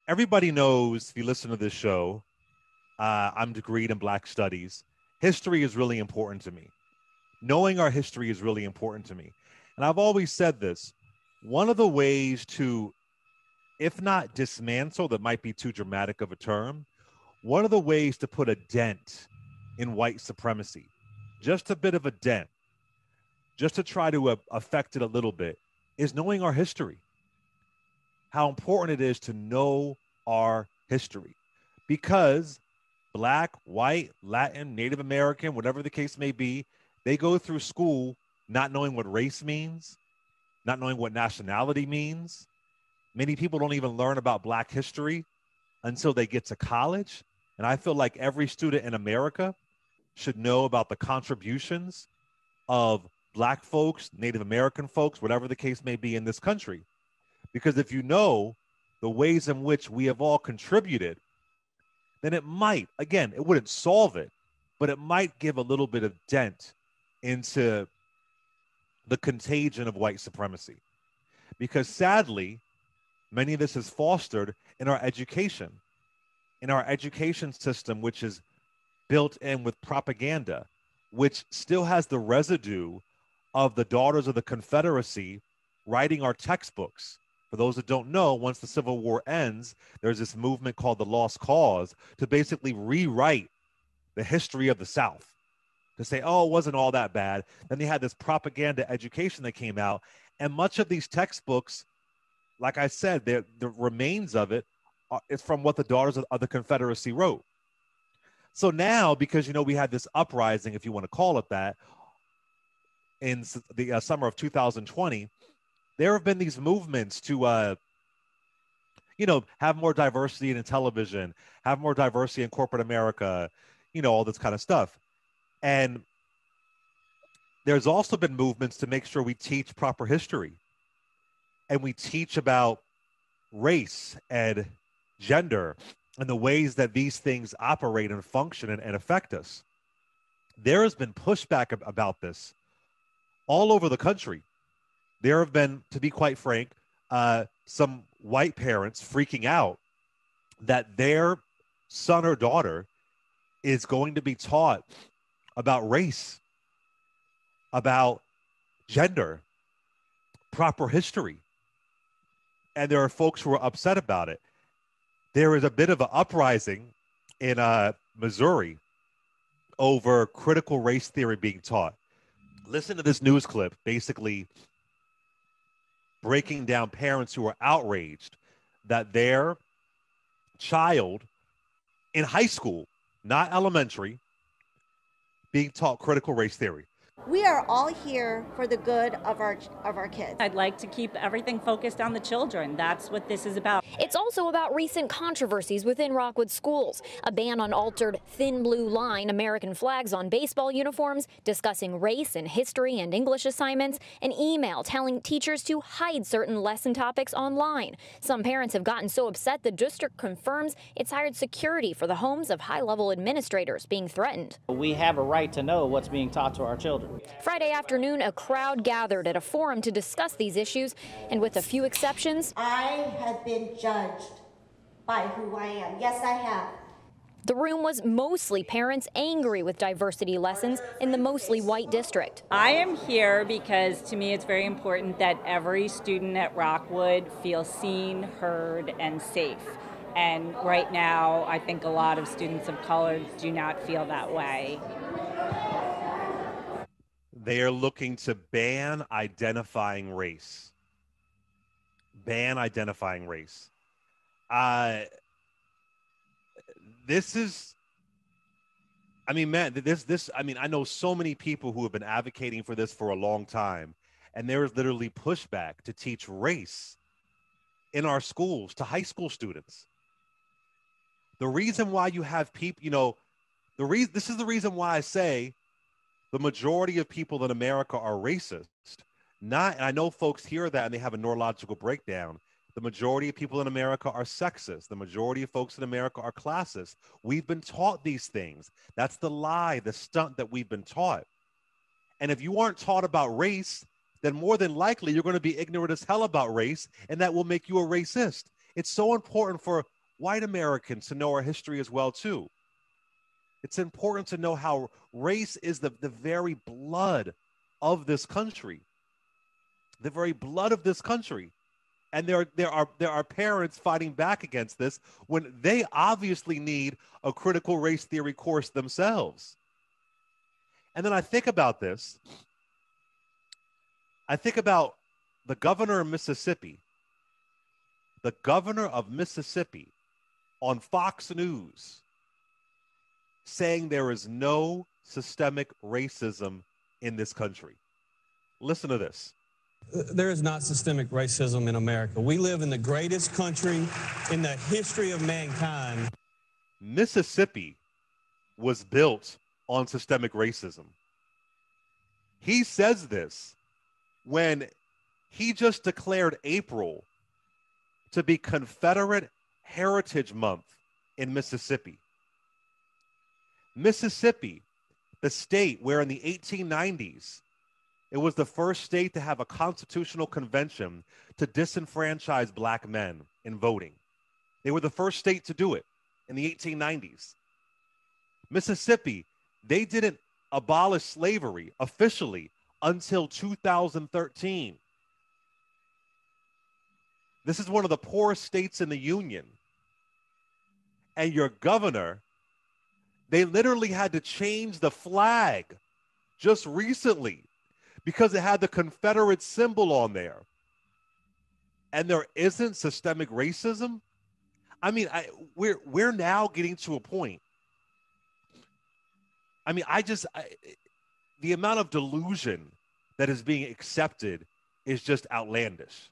Everybody knows, if you listen to this show, I'm degreed in Black Studies. History is really important to me. Knowing our history is really important to me. And I've always said this, one of the ways to, if not dismantle, that might be too dramatic of a term, one of the ways to put a dent in white supremacy, just a bit of a dent, just to try to affect it a little bit, is knowing our history. How important it is to know our history. Because Black, white, Latin, Native American, whatever the case may be, they go through school not knowing what race means, not knowing what nationality means. Many people don't even learn about Black history until they get to college. And I feel like every student in America should know about the contributions of Black folks, Native American folks, whatever the case may be in this country. Because if you know the ways in which we have all contributed, then it might, again, it wouldn't solve it, but it might give a little bit of dent into the contagion of white supremacy. Because sadly, many of this is fostered in our education system, which is built in with propaganda, which still has the residue of the Daughters of the Confederacy writing our textbooks. For those that don't know, once the Civil War ends, there's this movement called the Lost Cause to basically rewrite the history of the South, to say, oh, it wasn't all that bad. Then they had this propaganda education that came out. And much of these textbooks, like I said, the remains of it is from what the Daughters of the Confederacy wrote. So now, because, we had this uprising, if you want to call it that, in the summer of 2020, there have been these movements to, have more diversity in television, have more diversity in corporate America, all this kind of stuff. And there's also been movements to make sure we teach proper history and we teach about race and gender and the ways that these things operate and function and affect us. There has been pushback about this all over the country. There have been, to be quite frank, some white parents freaking out that their son or daughter is going to be taught about race, about gender, proper history. And there are folks who are upset about it. There is a bit of an uprising in Missouri over critical race theory being taught. Listen to this news clip, basically breaking down parents who are outraged that their child in high school, not elementary, being taught critical race theory. We are all here for the good of our kids. I'd like to keep everything focused on the children. That's what this is about. It's also about recent controversies within Rockwood schools. A ban on altered thin blue line American flags on baseball uniforms, discussing race and history and English assignments, an email telling teachers to hide certain lesson topics online. Some parents have gotten so upset the district confirms it's hired security for the homes of high-level administrators being threatened. We have a right to know what's being taught to our children. Friday afternoon, a crowd gathered at a forum to discuss these issues, and with a few exceptions, I have been judged by who I am. Yes, I have. The room was mostly parents angry with diversity lessons in the mostly white district. I am here because to me it's very important that every student at Rockwood feels seen, heard, and safe. And right now, I think a lot of students of color do not feel that way. They are looking to ban identifying race. Ban identifying race. This is, I mean, man, I know so many people who have been advocating for this for a long time, and there is literally pushback to teach race in our schools to high school students. The reason why you have people, this is the reason why I say the majority of people in America are racist. And I know folks hear that and they have a neurological breakdown. The majority of people in America are sexist. The majority of folks in America are classist. We've been taught these things. That's the lie, the stunt that we've been taught. And if you aren't taught about race, then more than likely you're going to be ignorant as hell about race, and that will make you a racist. It's so important for white Americans to know our history as well, too. It's important to know how race is the very blood of this country, the very blood of this country. And there are parents fighting back against this when they obviously need a critical race theory course themselves. And then I think about this. I think about the governor of Mississippi. The governor of Mississippi on Fox News saying there is no systemic racism in this country. Listen to this. There is not systemic racism in America. We live in the greatest country in the history of mankind. Mississippi was built on systemic racism. He says this when he just declared April to be Confederate Heritage Month in Mississippi. Mississippi, the state where in the 1890s, it was the first state to have a constitutional convention to disenfranchise black men in voting. They were the first state to do it in the 1890s. Mississippi, they didn't abolish slavery officially until 2013. This is one of the poorest states in the Union. And your governor, they literally had to change the flag just recently because it had the Confederate symbol on there. And there isn't systemic racism. I mean, we're now getting to a point. I mean, the amount of delusion that is being accepted is just outlandish.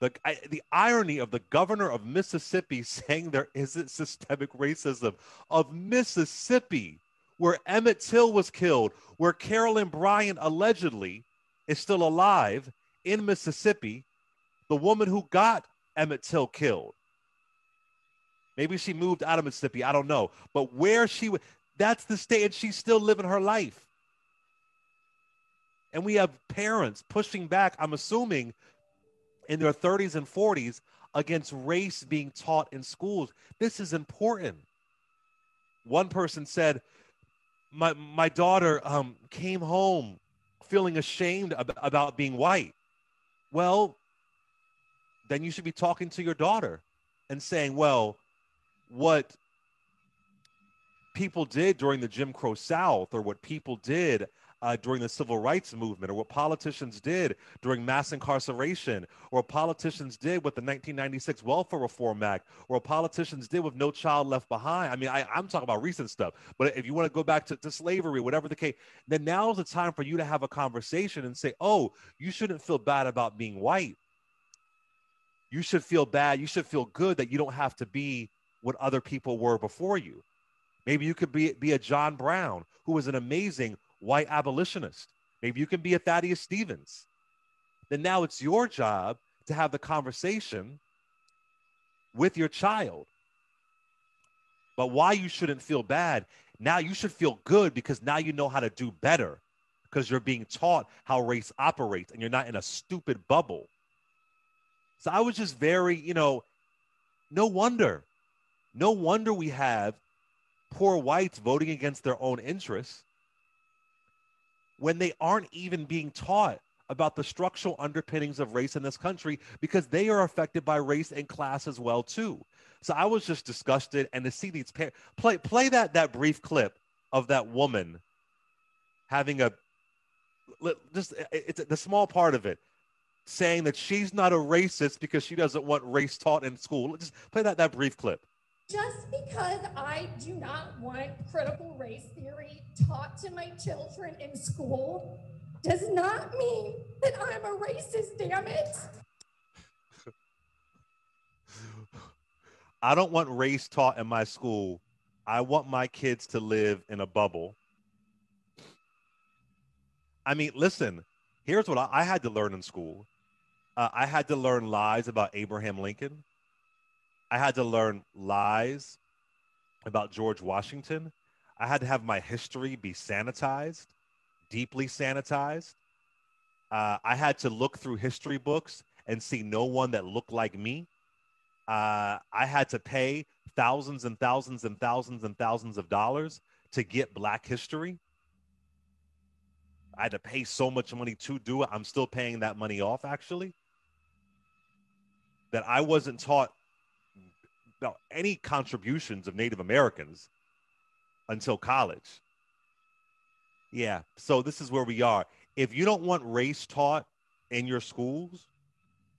The irony of the governor of Mississippi saying there isn't systemic racism, of Mississippi, where Emmett Till was killed, where Carolyn Bryant allegedly is still alive in Mississippi, the woman who got Emmett Till killed. Maybe she moved out of Mississippi, I don't know. But where she was, that's the state, and she's still living her life. And we have parents pushing back, I'm assuming, in their 30s and 40s against race being taught in schools. This is important. One person said, my daughter came home feeling ashamed about being white. Well, then you should be talking to your daughter and saying, well, what people did during the Jim Crow South, or what people did during the civil rights movement, or what politicians did during mass incarceration, or what politicians did with the 1996 Welfare Reform Act, or what politicians did with No Child Left Behind. I mean, I'm talking about recent stuff, but if you want to go back to slavery, whatever the case, then now is the time for you to have a conversation and say, oh, you shouldn't feel bad about being white. You should feel bad. You should feel good that you don't have to be what other people were before you. Maybe you could be a John Brown, who was an amazing white abolitionist. Maybe you can be a Thaddeus Stevens. Then now it's your job to have the conversation with your child. But why you shouldn't feel bad, now you should feel good, because now you know how to do better, because you're being taught how race operates and you're not in a stupid bubble. So I was just very, no wonder we have poor whites voting against their own interests when they aren't even being taught about the structural underpinnings of race in this country, because they are affected by race and class as well too. So I was just disgusted, and to see these play that brief clip of that woman having it's the small part of it, saying that she's not a racist because she doesn't want race taught in school. Just play that brief clip. Just because I do not want critical race theory taught to my children in school does not mean that I'm a racist, damn it. I don't want race taught in my school. I want my kids to live in a bubble. I mean, listen, here's what I had to learn in school. I had to learn lies about Abraham Lincoln. I had to learn lies about George Washington. I had to have my history be sanitized, deeply sanitized. I had to look through history books and see no one that looked like me. I had to pay thousands and thousands and thousands and thousands of dollars to get Black history. I had to pay so much money to do it. I'm still paying that money off, actually. That I wasn't taught about any contributions of Native Americans until college. Yeah, so this is where we are. If you don't want race taught in your schools,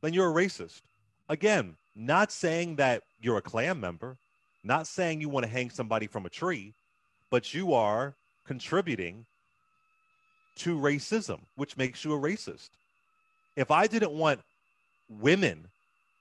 then you're a racist. Again, not saying that you're a Klan member, not saying you want to hang somebody from a tree, but you are contributing to racism, which makes you a racist. If I didn't want women,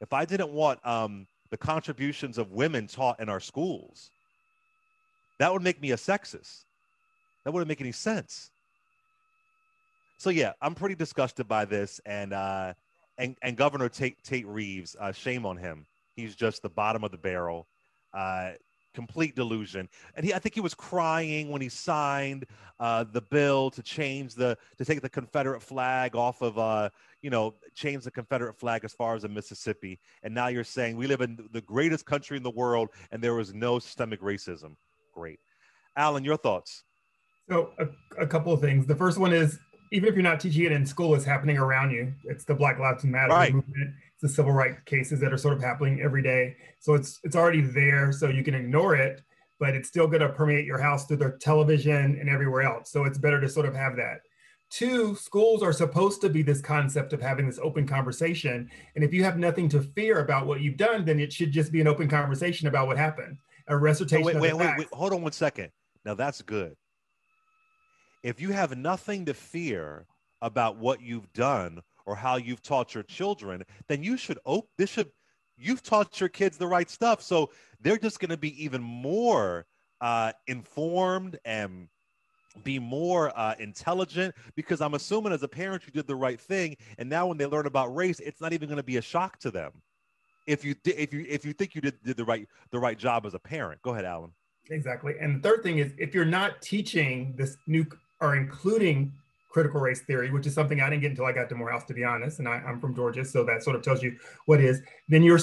if I didn't want the contributions of women taught in our schools, that would make me a sexist. That wouldn't make any sense. So yeah, I'm pretty disgusted by this, and Governor Tate Reeves, shame on him. He's just the bottom of the barrel, complete delusion. And I think he was crying when he signed the bill to take the Confederate flag off of, change the Confederate flag as far as in Mississippi. And now you're saying we live in the greatest country in the world and there was no systemic racism. Great. Alan, your thoughts? So a couple of things. The first one is, even if you're not teaching it in school, it's happening around you. It's the Black Lives Matter movement. It's the civil rights cases that are sort of happening every day. So it's already there, so you can ignore it, but it's still going to permeate your house through the television and everywhere else. So it's better to sort of have that. Two, schools are supposed to be this concept of having this open conversation. And if you have nothing to fear about what you've done, then it should just be an open conversation about what happened. A recitation wait, hold on one second. Now that's good. If you have nothing to fear about what you've done or how you've taught your children, then you've taught your kids the right stuff. So they're just going to be even more informed and be more intelligent, because I'm assuming as a parent, you did the right thing. And now when they learn about race, it's not even going to be a shock to them. If you think you did the right job as a parent. Go ahead, Alan. Exactly. And the third thing is, if you're not teaching this new or including critical race theory, which is something I didn't get until I got to Morehouse, to be honest, and I'm from Georgia, so that sort of tells you what is, then you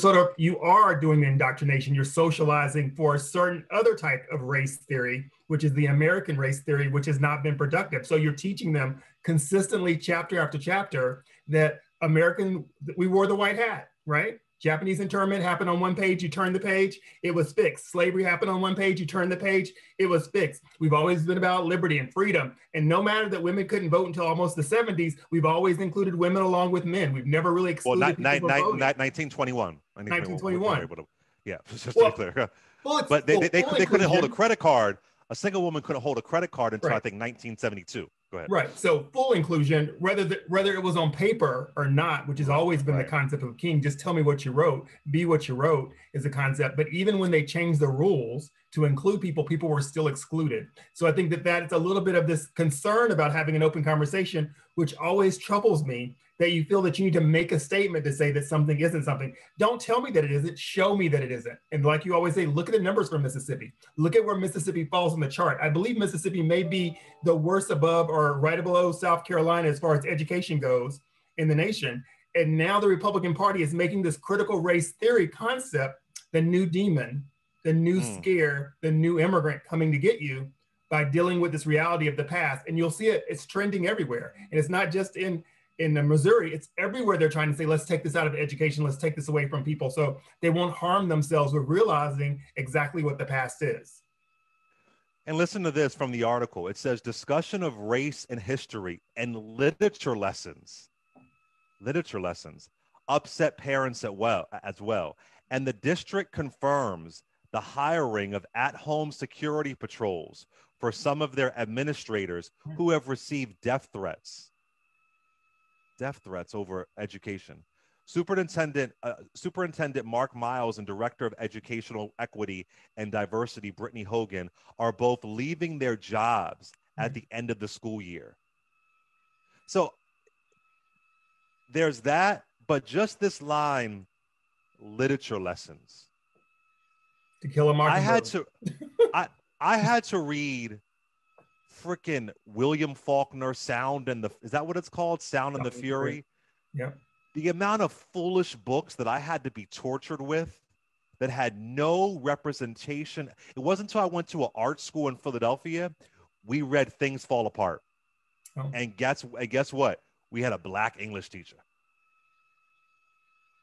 are doing the indoctrination. You're socializing for a certain other type of race theory, which is the American race theory, which has not been productive. So you're teaching them consistently, chapter after chapter, that we wore the white hat, right? Japanese internment happened on one page, you turn the page, it was fixed. Slavery happened on one page, you turn the page, it was fixed. We've always been about liberty and freedom. And no matter that women couldn't vote until almost the 70s, we've always included women along with men. We've never really excluded people from voting. 1921. 1921. Yeah, just to be clear. But they couldn't hold a credit card. A single woman couldn't hold a credit card until I think 1972. Go ahead. Right. So full inclusion, whether it was on paper or not, which has always been the concept of King, just tell me what you wrote, be what you wrote is a concept. But even when they changed the rules to include people were still excluded. So I think that it's a little bit of this concern about having an open conversation, which always troubles me, that you feel that you need to make a statement to say that something isn't something. Don't tell me that it isn't, show me that it isn't. And like you always say, look at the numbers for Mississippi. Look at where Mississippi falls on the chart. I believe Mississippi may be the worst above or right below South Carolina as far as education goes in the nation. And now the Republican Party is making this critical race theory concept the new demon, the new scare, the new immigrant coming to get you by dealing with this reality of the past. And you'll see it's trending everywhere. And it's not just in Missouri, it's everywhere. They're trying to say, let's take this out of education. Let's take this away from people. So they won't harm themselves with realizing exactly what the past is. And listen to this from the article. It says discussion of race and history and literature lessons upset parents as well. And the district confirms the hiring of at-home security patrols for some of their administrators who have received death threats over education. Superintendent Mark Miles and Director of Educational Equity and Diversity, Brittany Hogan, are both leaving their jobs at the end of the school year. So there's that, but just this line, literature lessons. To Kill a Mockingbird. I had to read freaking William Faulkner, is that what it's called? Sound and the Fury. Yeah. The amount of foolish books that I had to be tortured with that had no representation. It wasn't until I went to an art school in Philadelphia, we read Things Fall Apart. Oh. And guess what? We had a Black English teacher.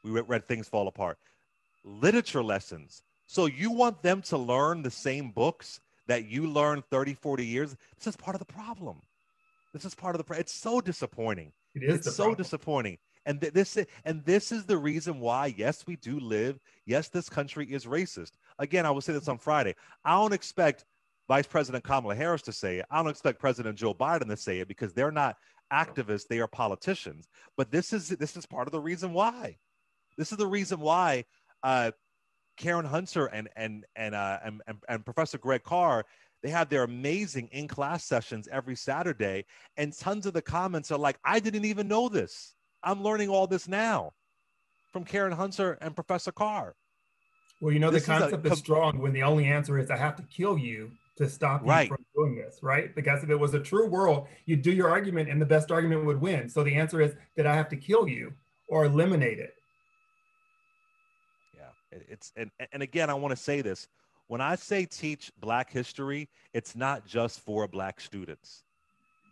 We read Things Fall Apart. Literature lessons. So you want them to learn the same books that you learned 30, 40 years? This is part of the problem. This is part of the It's so disappointing. It's so disappointing. And this is the reason why, yes, we do live. Yes, this country is racist. Again, I will say this on Friday. I don't expect Vice President Kamala Harris to say it. I don't expect President Joe Biden to say it because they're not activists. They are politicians. But this is part of the reason why. This is the reason why Karen Hunter and Professor Greg Carr, they have their amazing in-class sessions every Saturday. And tons of the comments are like, I didn't even know this. I'm learning all this now from Karen Hunter and Professor Carr. Well, you know, the concept is strong when the only answer is I have to kill you to stop you from doing this, right? Because if it was a true world, you'd do your argument and the best argument would win. So the answer is that I have to kill you or eliminate it. Yeah, and again, I want to say this. When I say teach Black history, it's not just for Black students.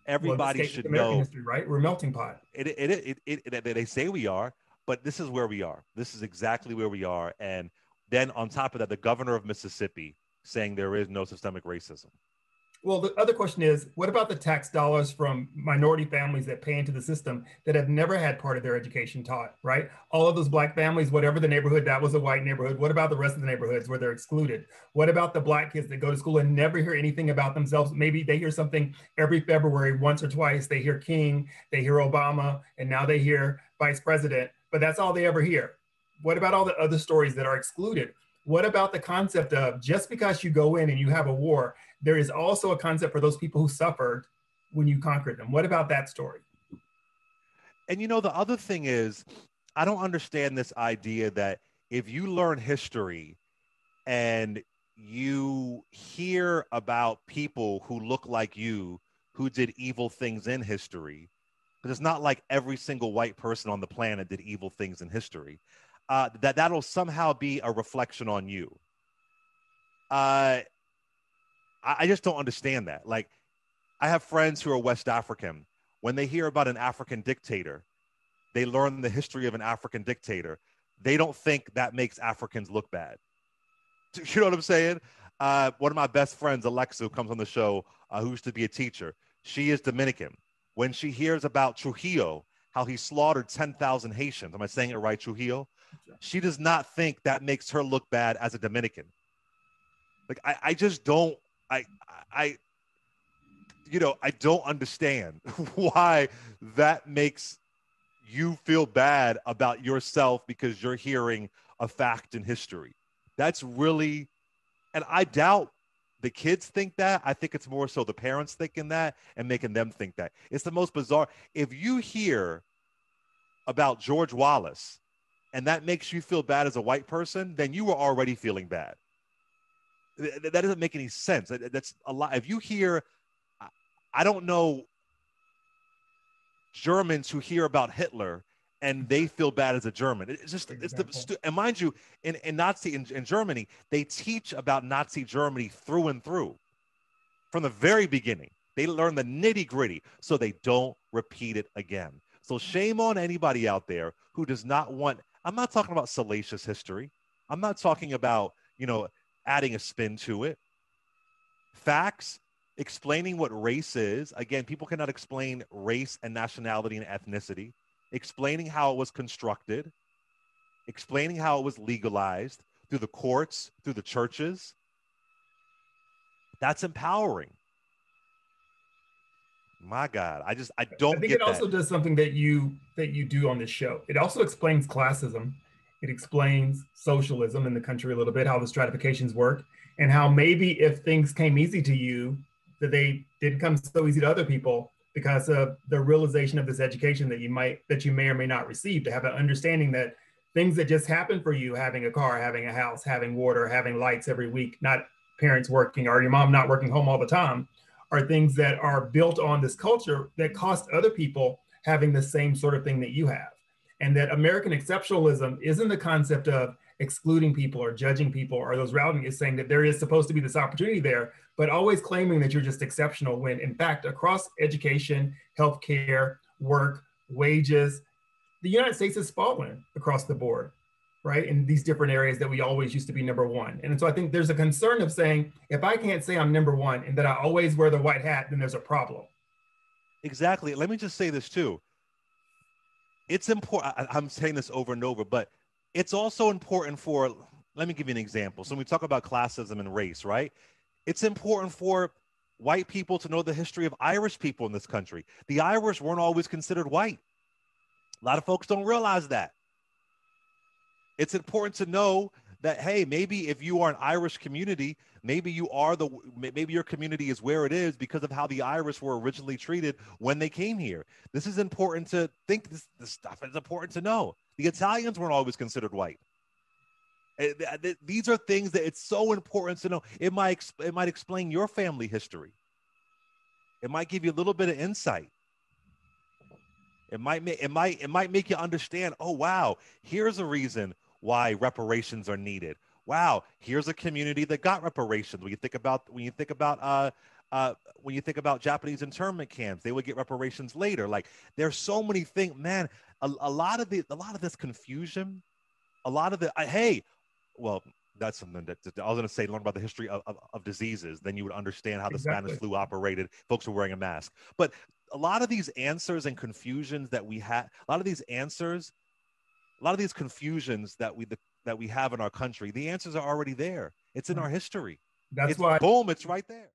Everybody should know, history, right? We're a melting pot. They say we are, but this is where we are. This is exactly where we are. And then on top of that, the governor of Mississippi saying there is no systemic racism. Well, the other question is, what about the tax dollars from minority families that pay into the system that have never had part of their education taught, right? All of those Black families, whatever the neighborhood, that was a white neighborhood. What about the rest of the neighborhoods where they're excluded? What about the Black kids that go to school and never hear anything about themselves? Maybe they hear something every February, once or twice. They hear King, they hear Obama, and now they hear Vice President, but that's all they ever hear. What about all the other stories that are excluded? What about the concept of just because you go in and you have a war, there is also a concept for those people who suffered when you conquered them? What about that story? And you know, the other thing is, I don't understand this idea that if you learn history and you hear about people who look like you who did evil things in history, but it's not like every single white person on the planet did evil things in history, that'll somehow be a reflection on you. I just don't understand that. Like, I have friends who are West African. When they hear about an African dictator, they learn the history of an African dictator. They don't think that makes Africans look bad. You know what I'm saying? One of my best friends, Alexa, who comes on the show, who used to be a teacher, she is Dominican. When she hears about Trujillo, how he slaughtered 10,000 Haitians, am I saying it right, Trujillo? She does not think that makes her look bad as a Dominican. Like, I just don't, I don't understand why that makes you feel bad about yourself because you're hearing a fact in history. That's really, and I doubt the kids think that. I think it's more so the parents thinking that and making them think that. It's the most bizarre. If you hear about George Wallace and that makes you feel bad as a white person, then you were already feeling bad. That doesn't make any sense. That's a lot. If you hear, I don't know, Germans who hear about Hitler and they feel bad as a German. It's just, and mind you, in Germany, they teach about Nazi Germany through and through. From the very beginning, they learn the nitty gritty so they don't repeat it again. So shame on anybody out there who does not want, I'm not talking about salacious history. I'm not talking about, adding a spin to it. Facts, explaining what race is. Again, people cannot explain race and nationality and ethnicity. Explaining how it was constructed. Explaining how it was legalized through the courts, through the churches. That's empowering. My God, I don't think get it also does something that you do on this show. It also explains classism. It explains socialism in the country a little bit, how the stratifications work, and how maybe if things came easy to you, that they didn't come so easy to other people because of the realization of this education that you may or may not receive, to have an understanding that things that just happen for you, having a car, having a house, having water, having lights every week, not parents working or your mom not working home all the time, are things that are built on this culture that cost other people having the same sort of thing that you have. And that American exceptionalism isn't the concept of excluding people or judging people or those routing, is saying that there is supposed to be this opportunity there, but always claiming that you're just exceptional when in fact, across education, healthcare, work, wages, the United States is fallen across the board, right? In these different areas that we always used to be number one. And so I think there's a concern of saying, if I can't say I'm number one and that I always wear the white hat, then there's a problem. Exactly. Let me just say this too. It's important. I'm saying this over and over, but it's also important for, let me give you an example. So when we talk about classism and race, right? It's important for white people to know the history of Irish people in this country. The Irish weren't always considered white. A lot of folks don't realize that. It's important to know that, hey, maybe if you are an Irish community, maybe your community is where it is because of how the Irish were originally treated when they came here. This is important to think. This stuff is important to know. The Italians weren't always considered white. These are things that it's so important to know. It might explain your family history. It might give you a little bit of insight. It might make you understand, oh, wow, here's a reason why reparations are needed. Wow, here's a community that got reparations. When you think about Japanese internment camps, they would get reparations later. Like, there's so many things, man. A lot of this confusion, that's something that I was going to say. Learn about the history of diseases, then you would understand how the Spanish flu operated. Folks were wearing a mask, but a lot of these answers and confusions that we have, a lot of these confusions that we have in our country, the answers are already there. It's in our history. That's why, boom, it's right there.